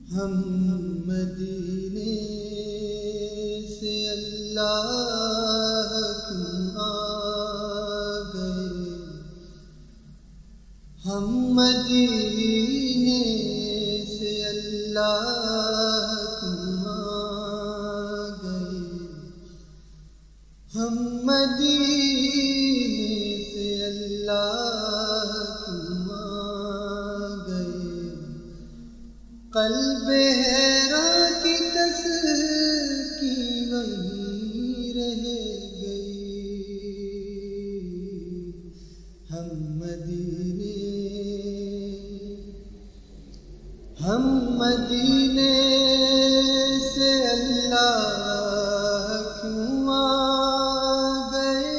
ہم مدینے سے اللہ کیوں آ گئے، ہم مدینے سے اللہ کیوں آ گئے، ہم مدینے سے اللہ کیوں آ گئے، قلب حیراں کی تسکین وہیں رہ گئی، ہم مدینے سے اللہ کیوں آ گئے،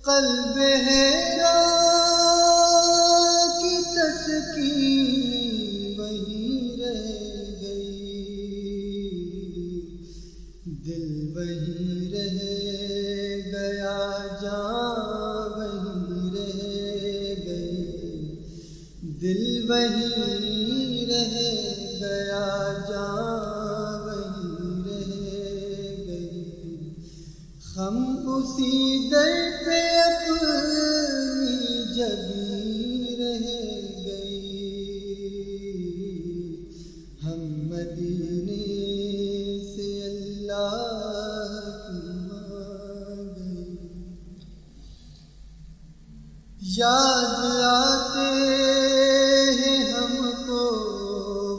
قلب حیراں کی تسکین وہیں رہ گئی، دل وہیں رہ گیا، جان وہیں رہ گئی، دل وہیں رہ گیا، جان وہیں رہ گئی، ہم اسی در پہ اپنی جبیں رہ گئی، ہم مدینے سے اللہ کیوں آ گئے، یاد آتے ہیں ہم کو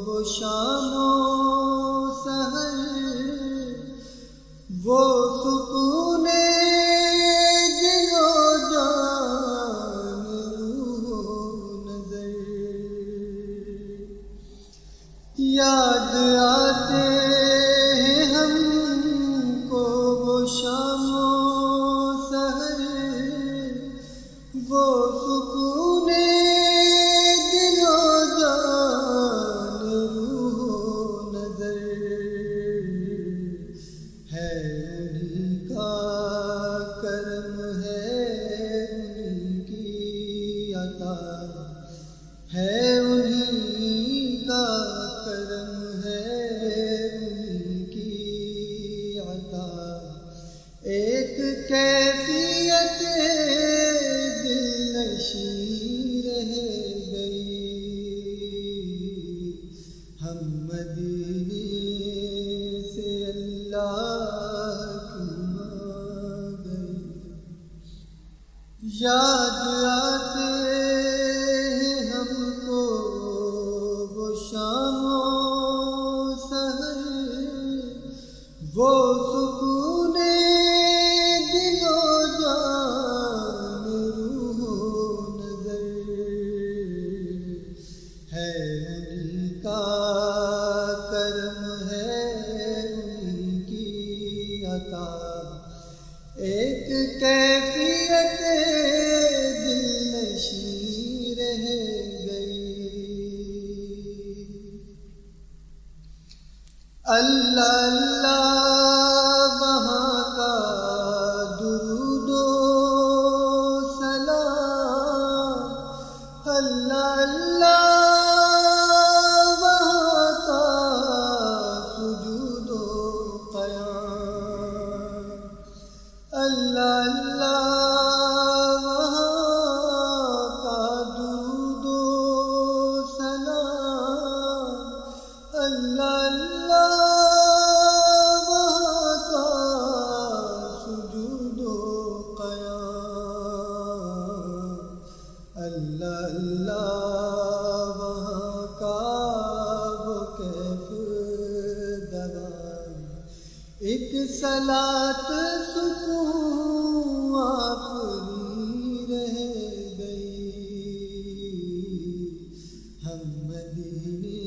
وہ شام و سحر، وہ سکون دل و جان روح و نظر، یاد آتے ہیں ہم کو وہ شام و سحر، وہ سکون دل و جان روح و نظر، ہے انہی کا کرم، ہے انہی کی عطا، ہے انہی کا کرم، ہے انہی کی عطا، ایک کیفیت دل نشیں رہ گئی، ہم مدینے سے اللہ کیوں آ گئے، یاد آتے ہیں ہم کو وہ شام و سحر، وہ سکون دل و جان روح و نظر، ہے انہی کا کرم، ہے انہی کی عطا، ایک کیفیت دل نشیں رہ گئی، اللہ اللہ وہاں کا درود و سلام، اللہ اللہ وہاں کا سجود و قیام، اللہ اللہ وہاں کا درود و سلام، اللہ اللہ وہاں کا سجود و قیام، اللہ اللہ وہاں کا وہ کیف دوام، ایک صلاۃ سکون آخری رہ گئی، ہم مدینے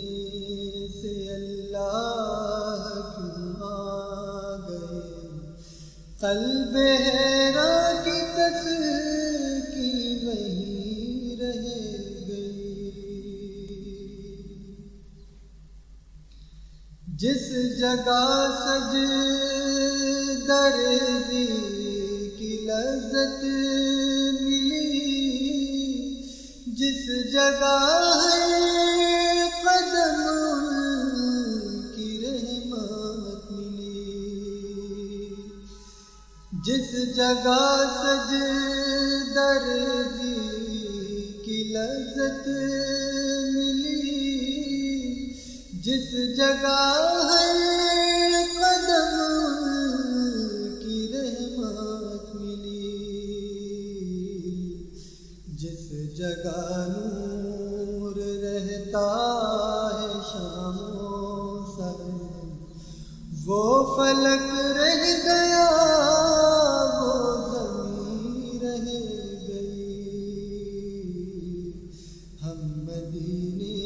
سے اللہ کیوں آ گئے، قلب حیراں کی تسکین وہیں رہ گئی، جس جگہ سجدہ ریزی کی لذت ملی، جس جگہ ہے قدم جس جگہ سجدردی کی لذت ملی، جس جگہ ہر قدم کی رحمت ملی، جس جگہ نور رہتا ہے شام و سحر، وہ فلک رہ گیا، وہ زمین رہ گئی۔ ہم مدینے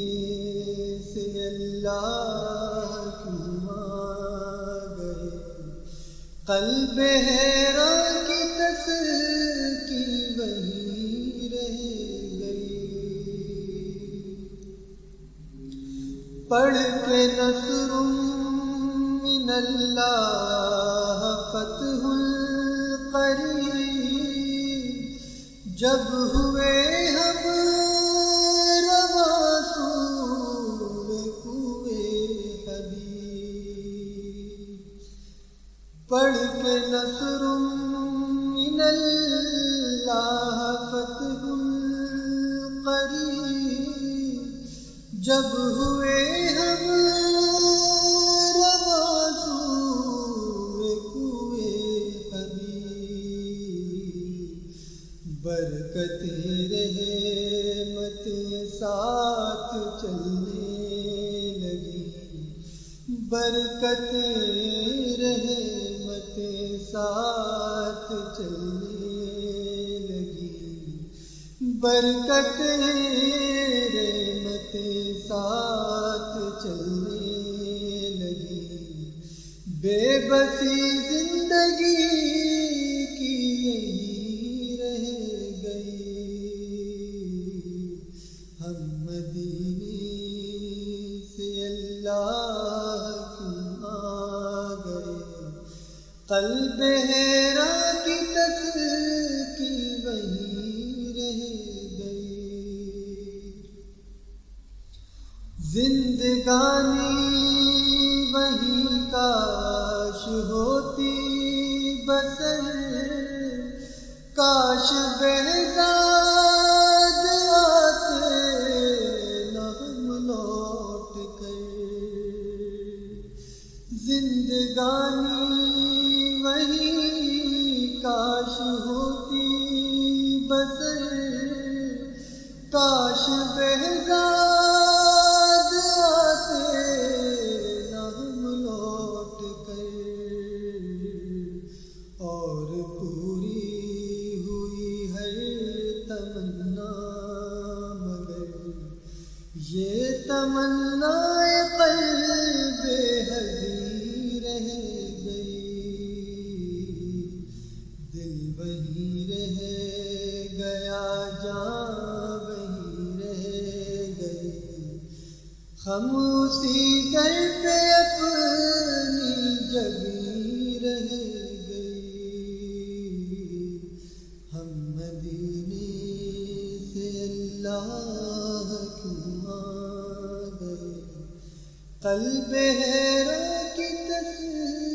سے اللہ کیوں آ گئے، قلب حیران کی تسکی وہیں رہ گئی۔ پڑھ کے نصر من اللہ فتح القریب، جب ہوئے ہم رواں سوئے کوئے حبیب۔ پڑھ کے نصر من اللہ فتح القریب، جب ہوئے ہم برکتیں رحمتیں ساتھ چلنے لگی، برکتیں رحمتیں ساتھ چلنے لگی، برکتیں رحمتیں ساتھ چلنے لگی۔ بے بسی زندگی کی یہی ہم مدینے سے اللہ کیوں آ گئے، قلب حیران کی تسکی وہیں رہ گئی۔ زندگانی وہیں کاش ہوتی بسر، کاش بہزاد آتے نہ ہم لوٹ کر۔ زندگانی وہیں کاش ہوتی بسر، کاش بہزاد آتے نہ ہم لوٹ کر، اور پوری یہ تمنا قلب حزین رہ گئی، دل وہیں رہ گیا، جان وہیں رہ گئی، ہم اسی در پہ اپنی جگہ رہ گئی۔ ہم مدینے سے اللہ کیوں آ گئے، قلب حیران کی تسکی